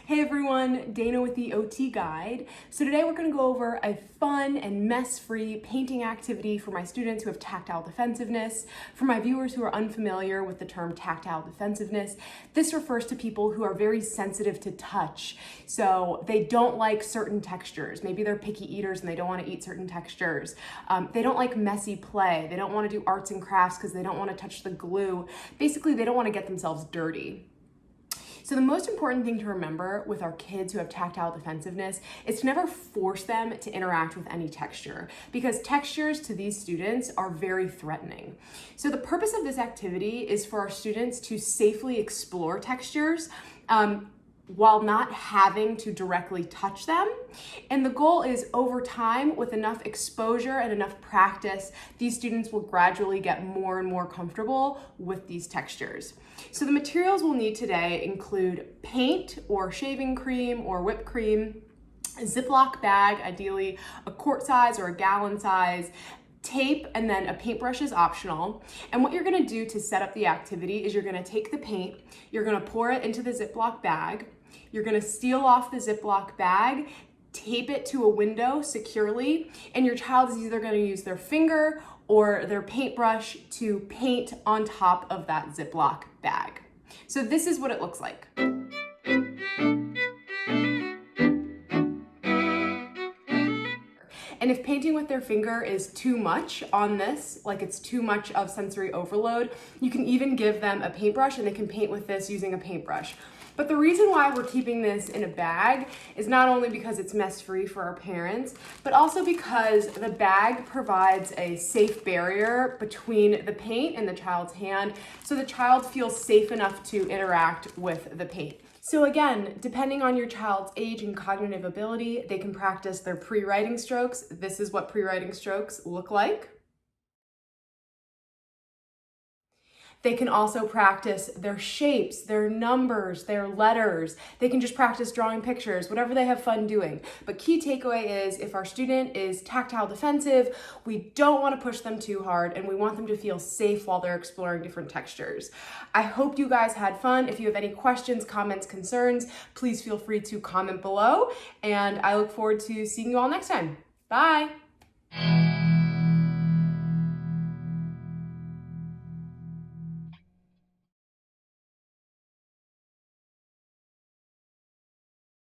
Hey everyone, Dana with the OT Guide. So today we're going to go over a fun and mess-free painting activity for my students who have tactile defensiveness. For my viewers who are unfamiliar with the term tactile defensiveness, this refers to people who are very sensitive to touch. So they don't like certain textures. Maybe they're picky eaters and they don't want to eat certain textures. They don't like messy play. They don't want to do arts and crafts because they don't want to touch the glue. Basically, they don't want to get themselves dirty. So the most important thing to remember with our kids who have tactile defensiveness is to never force them to interact with any texture, because textures to these students are very threatening. So the purpose of this activity is for our students to safely explore textures while not having to directly touch them. And the goal is, over time, with enough exposure and enough practice, these students will gradually get more and more comfortable with these textures. So the materials we'll need today include paint or shaving cream or whipped cream, a Ziplock bag, ideally a quart size or a gallon size, tape, and then a paintbrush is optional. And what you're gonna do to set up the activity is you're gonna take the paint, you're gonna pour it into the Ziplock bag, you're gonna seal off the Ziplock bag, tape it to a window securely, and your child is either gonna use their finger or their paintbrush to paint on top of that Ziplock bag. So this is what it looks like. And if painting with their finger is too much on this, like it's too much of sensory overload, you can even give them a paintbrush and they can paint with this using a paintbrush. But the reason why we're keeping this in a bag is not only because it's mess-free for our parents, but also because the bag provides a safe barrier between the paint and the child's hand, so the child feels safe enough to interact with the paint. So again, depending on your child's age and cognitive ability, they can practice their pre-writing strokes. This is what pre-writing strokes look like. They can also practice their shapes, their numbers, their letters. They can just practice drawing pictures, whatever they have fun doing. But key takeaway is, if our student is tactile defensive, we don't want to push them too hard and we want them to feel safe while they're exploring different textures. I hope you guys had fun. If you have any questions, comments, concerns, please feel free to comment below. And I look forward to seeing you all next time. Bye.